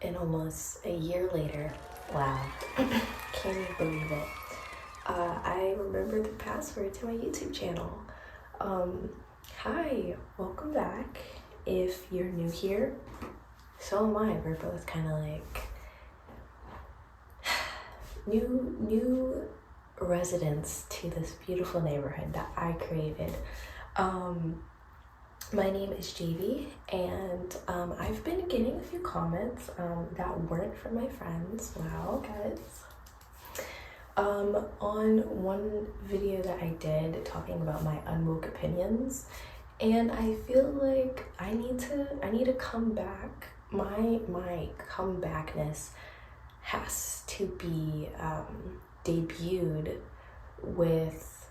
And almost a year later, wow, can't even believe it. I remember the password to my YouTube channel. Hi, welcome back. If you're new here, so am I. We're both kind of like new residents to this beautiful neighborhood that I created. My name is JV, and I've been getting a few comments that weren't from my friends. Wow, guys. On one video that I did talking about my unwoke opinions, and I feel like I need to come back. My comebackness has to be debuted with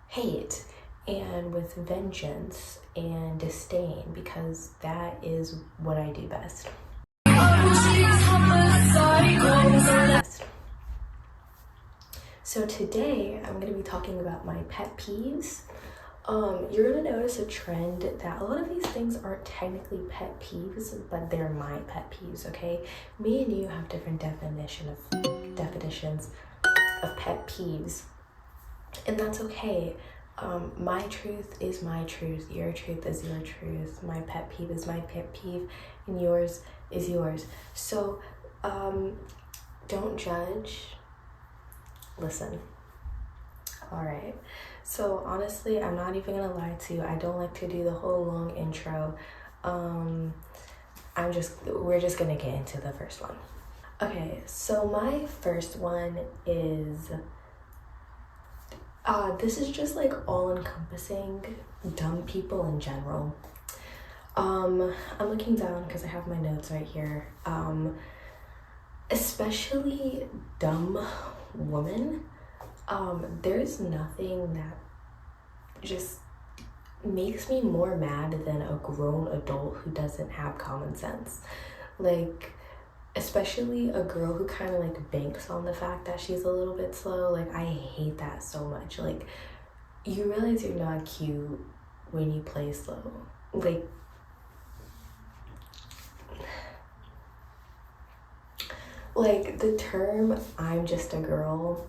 hate and with vengeance and disdain, because that is what I do best. So today I'm going to be talking about my pet peeves. You're going to notice a trend that a lot of these things aren't technically pet peeves, but they're my pet peeves, okay? Me and you have different definitions of pet peeves, and that's okay. My truth is my truth, your truth is your truth, my pet peeve is my pet peeve, and yours is yours. So don't judge, listen. All right, so honestly, I'm not even gonna lie to you, I don't like to do the whole long intro. We're just gonna get into the first one. Okay, so my first one is this is just like all-encompassing dumb people in general. I'm looking down because I have my notes right here. Especially dumb women. There's nothing that just makes me more mad than a grown adult who doesn't have common sense. Like, especially a girl who kind of like banks on the fact that she's a little bit slow. Like, I hate that so much. Like, you realize you're not cute when you play slow. Like the term "I'm just a girl,"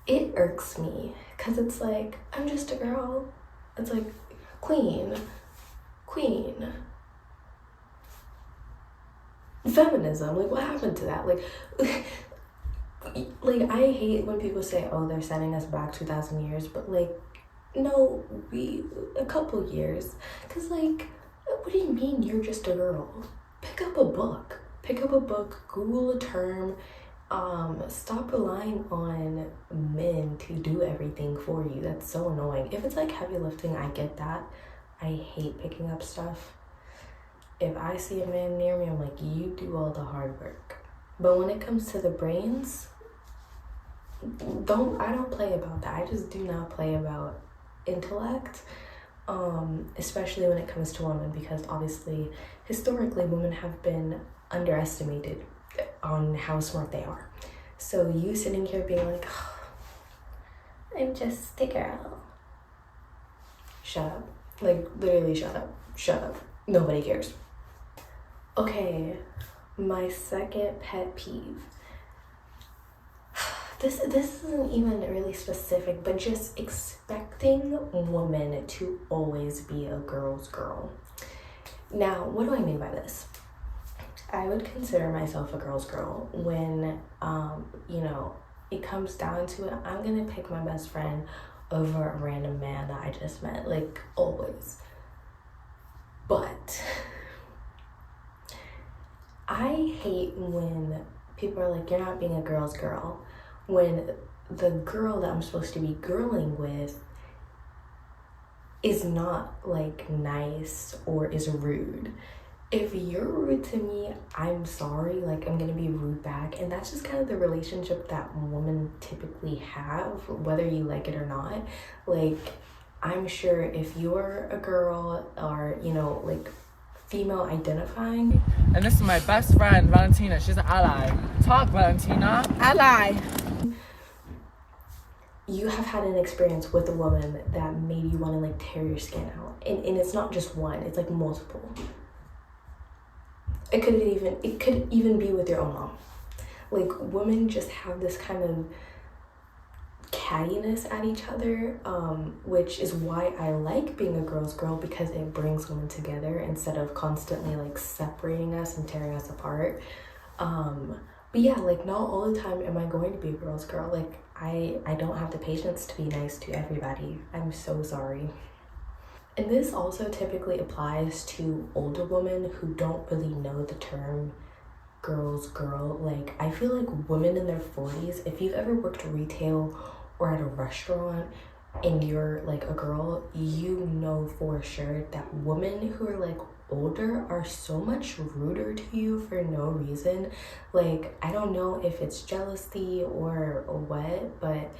it irks me, because it's like, I'm just a girl. It's like, queen, feminism, like what happened to that? Like I hate when people say, oh, they're sending us back 2,000 years, but like, no, a couple years. Because like, what do you mean you're just a girl? Pick up a book, Google a term. Stop relying on men to do everything for you. That's so annoying. If it's like heavy lifting, I get that. I hate picking up stuff. If I see a man near me, I'm like, you do all the hard work. But when it comes to the brains, I don't play about that. I just do not play about intellect, especially when it comes to women, because obviously historically women have been underestimated on how smart they are. So you sitting here being like, oh, I'm just a girl. Shut up. Like, literally shut up. Nobody cares. Okay, my second pet peeve. This isn't even really specific, but just expecting women to always be a girl's girl. Now, what do I mean by this? I would consider myself a girl's girl when, it comes down to it. I'm gonna pick my best friend over a random man that I just met, like, always. But I hate when people are like, you're not being a girl's girl, when the girl that I'm supposed to be girling with is not like nice or is rude. If you're rude to me, I'm sorry, like I'm gonna be rude back. And that's just kind of the relationship that women typically have, whether you like it or not. Like, I'm sure if you're a girl or, like female identifying. And this is my best friend, Valentina. She's an ally. Talk, Valentina. Ally. You have had an experience with a woman that made you want to like tear your skin out. And it's not just one, it's like multiple. It could even be with your own mom. Like, women just have this kind of cattiness at each other, which is why I like being a girl's girl, because it brings women together instead of constantly like separating us and tearing us apart. But yeah, like, not all the time am I going to be a girl's girl. Like, I don't have the patience to be nice to everybody. I'm so sorry. And this also typically applies to older women who don't really know the term girl's girl. Like, I feel like women in their 40s, if you've ever worked retail or at a restaurant and you're like a girl, you know for sure that women who are like older are so much ruder to you for no reason. Like, I don't know if it's jealousy or what, but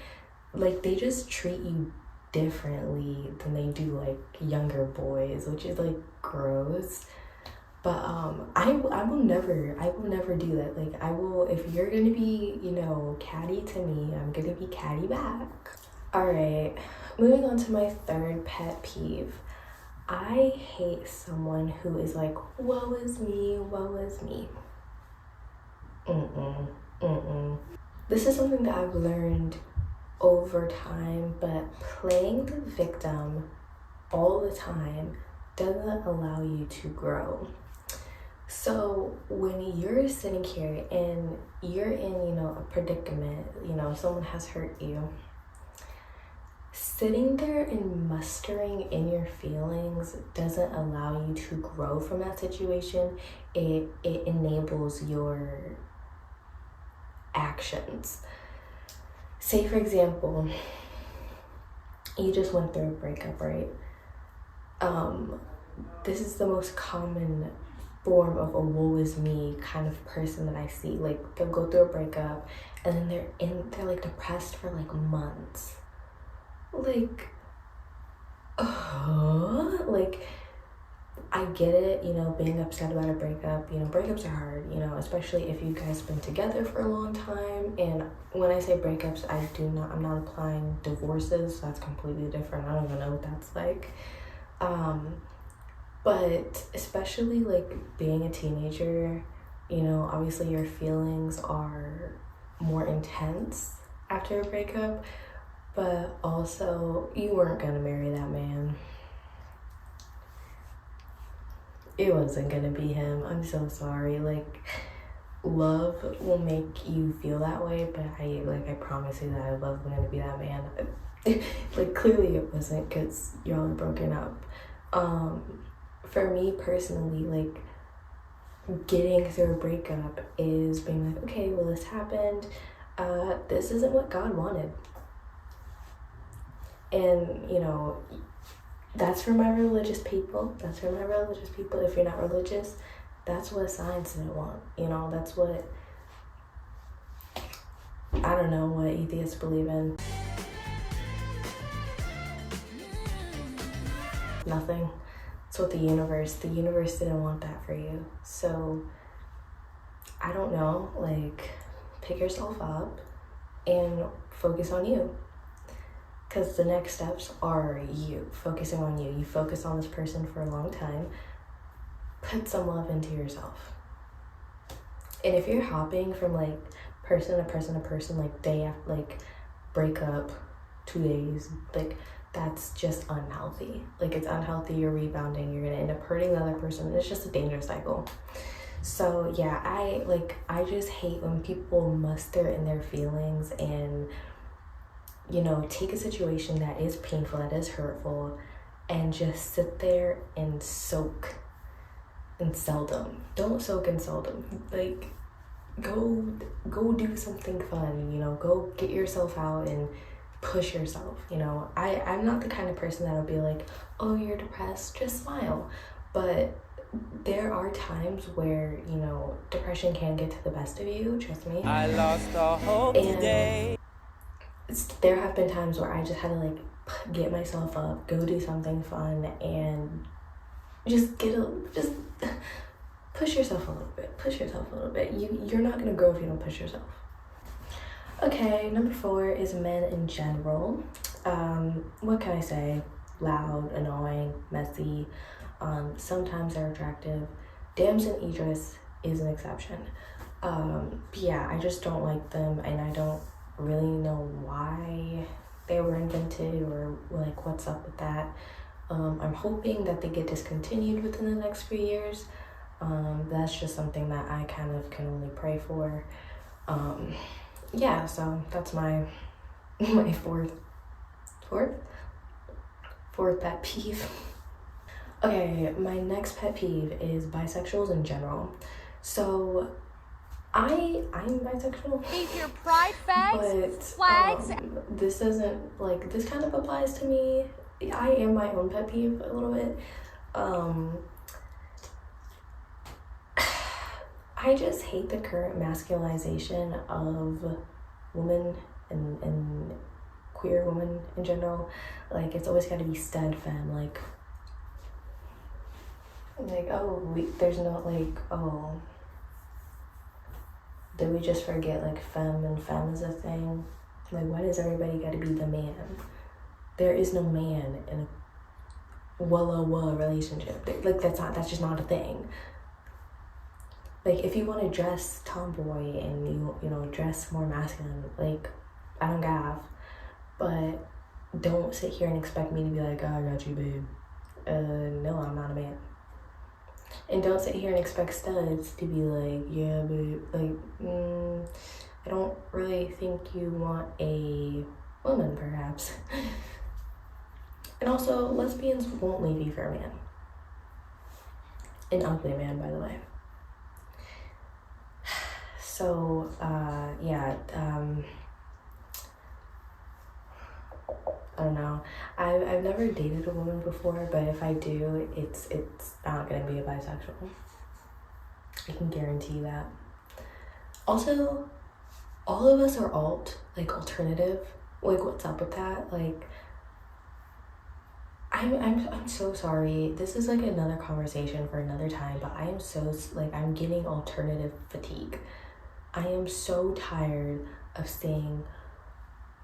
like, they just treat you differently than they do like younger boys, which is like gross. But I will never do that. Like, I will, if you're gonna be, you know, catty to me, I'm gonna be catty back. All right, moving on to my third pet peeve. I hate someone who is like, woe is me, woe is me. This is something that I've learned over time, but playing the victim all the time doesn't allow you to grow. So when you're sitting here and you're in, you know, a predicament, you know, someone has hurt you, sitting there and mustering in your feelings doesn't allow you to grow from that situation. It enables your actions. Say, for example, you just went through a breakup, right? This is the most common form of a woe is me kind of person that I see. Like, they'll go through a breakup and then they're like depressed for like months. Like, like, I get it, you know, being upset about a breakup. You know, breakups are hard, you know, especially if you guys been together for a long time. And when I say breakups, I'm not applying divorces. So that's completely different. I don't even know what that's like. But especially like being a teenager, you know, obviously your feelings are more intense after a breakup, but also you weren't gonna marry that man. It wasn't gonna be him. I'm so sorry. Like, love will make you feel that way, but I promise you that love was gonna be that man. Like, clearly it wasn't, because y'all are broken up. For me personally, like, getting through a breakup is being like, okay, well, this happened. This isn't what God wanted. And, you know, that's for my religious people. If you're not religious, that's what science didn't want. You know, that's what, I don't know what atheists believe in. Nothing. It's what the universe didn't want that for you. So, I don't know, like, pick yourself up and focus on you. Because the next steps are you, focusing on you. You focus on this person for a long time, put some love into yourself. And if you're hopping from like person to person to person, like day after, like break up, 2 days, like that's just unhealthy. Like, it's unhealthy, you're rebounding, you're gonna end up hurting the other person. It's just a dangerous cycle. So yeah, I just hate when people muster in their feelings and, you know, take a situation that is painful, that is hurtful, and just sit there and soak and seldom. Don't soak and seldom. Like, go do something fun, you know, go get yourself out and push yourself, you know. I'm not the kind of person that'll be like, oh, you're depressed, just smile. But there are times where, you know, depression can get to the best of you, trust me. I lost all hope today. There have been times where I just had to like get myself up, go do something fun, and just push yourself a little bit. You're not gonna grow if you don't push yourself. Okay, number 4 is men in general. What can I say? Loud, annoying, messy. Sometimes they're attractive. Damson Idris is an exception. But yeah, I just don't like them, and I don't really know why they were invented or like what's up with that. I'm hoping that they get discontinued within the next few years. That's just something that I kind of can only pray for. Yeah, so that's my my fourth pet peeve. Okay, my next pet peeve is bisexuals in general. So I'm bisexual. Leave your pride bags, But flags. this doesn't, like, this kind of applies to me. I am my own pet peeve a little bit. I just hate the current masculinization of women and queer women in general. Like, it's always got to be stud femme. Like oh, there's no, like, oh, did we just forget, like, femme and femme is a thing? Like, why does everybody got to be the man? There is no man in a relationship. Like, that's just not a thing. Like, if you want to dress tomboy and you know, dress more masculine, like, I don't gaff. But don't sit here and expect me to be like, oh, I got you, babe. No, I'm not a man. And don't sit here and expect studs to be like, yeah, babe. Like, I don't really think you want a woman, perhaps. And also, lesbians won't leave you for a man. An ugly man, by the way. So, yeah, I don't know. I've never dated a woman before, but if I do, it's not gonna be a bisexual. I can guarantee that. Also, all of us are alternative. Like, what's up with that? Like, I'm so sorry. This is like another conversation for another time, but I am so, like, I'm getting alternative fatigue. I am so tired of seeing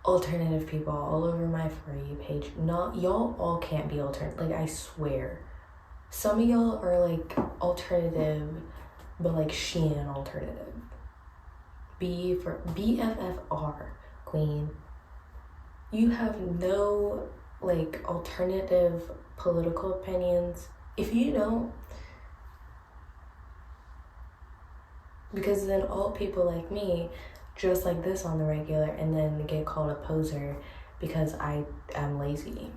alternative people all over my For You page. Not, y'all all can't be alternative. Like, I swear. Some of y'all are like alternative, but like Shein alternative. B for BFFR, queen. You have no, like, alternative political opinions. If you don't, because then all people like me dress like this on the regular and then get called a poser because I am lazy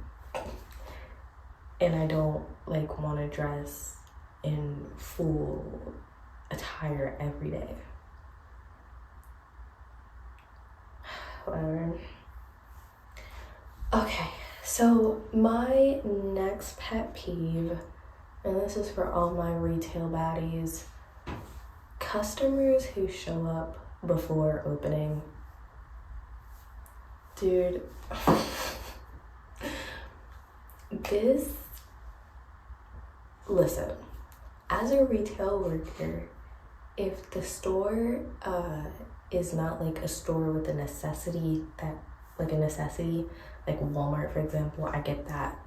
and I don't, like, want to dress in full attire every day. Whatever. Okay, so my next pet peeve, and this is for all my retail baddies: customers who show up before opening. Dude, listen, as a retail worker, if the store is not like a store with a necessity, like Walmart, for example, I get that.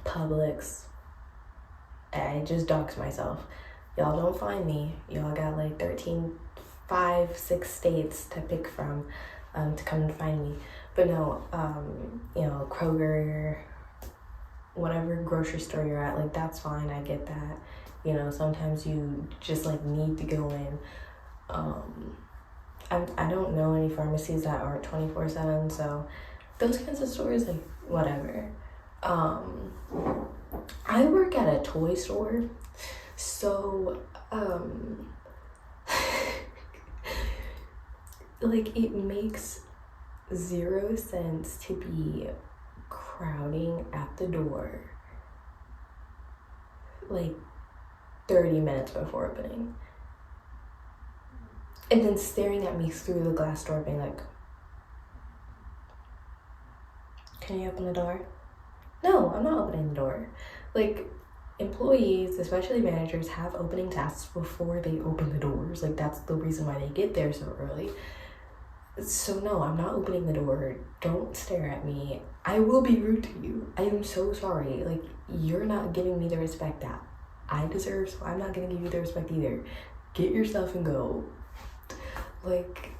Publix, I just dox myself. Y'all don't find me. Y'all got like 6 states to pick from to come and find me. But no, you know, Kroger, whatever grocery store you're at, like, that's fine. I get that. You know, sometimes you just, like, need to go in. I don't know any pharmacies that aren't 24/7, so those kinds of stores, like, whatever. I work at a toy store, so like, it makes 0 sense to be crowding at the door like 30 minutes before opening and then staring at me through the glass door being like, can you open the door? No, I'm not opening the door. Like, employees, especially managers, have opening tasks before they open the doors. Like, that's the reason why they get there so early. So no, I'm not opening the door. Don't stare at me. I will be rude to you. I am so sorry. Like, you're not giving me the respect that I deserve, so I'm not gonna give you the respect either. get your stuff and go. Like,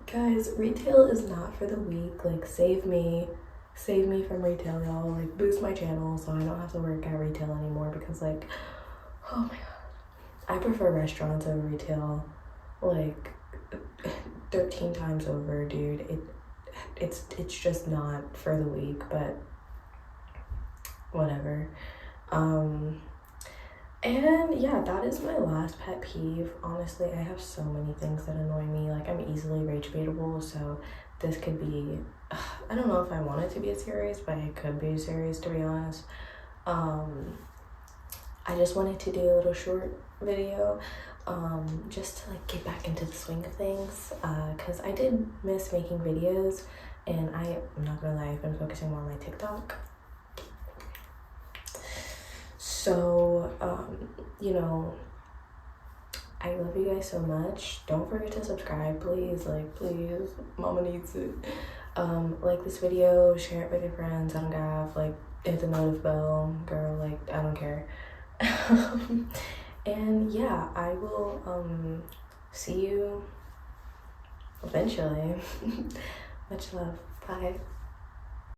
guys, retail is not for the weak. Like, save me from retail, y'all. Like, boost my channel so I don't have to work at retail anymore, because like, oh my god, I prefer restaurants over retail like 13 times over, dude. It's just not for the weak, but whatever. And yeah, that is my last pet peeve. Honestly, I have so many things that annoy me. Like, I'm easily rage baitable, so this could be, I don't know if I want it to be a series, but it could be a series, to be honest. I just wanted to do a little short video, just to like get back into the swing of things, because I did miss making videos, and I'm not gonna lie, I've been focusing more on my TikTok. So, you know, I love you guys so much. Don't forget to subscribe, please. Like, please, mama needs it. Like this video, share it with your friends. I don't have, like, hit the notif bell, girl. Like, I don't care. And yeah, I will see you eventually. Much love. Bye.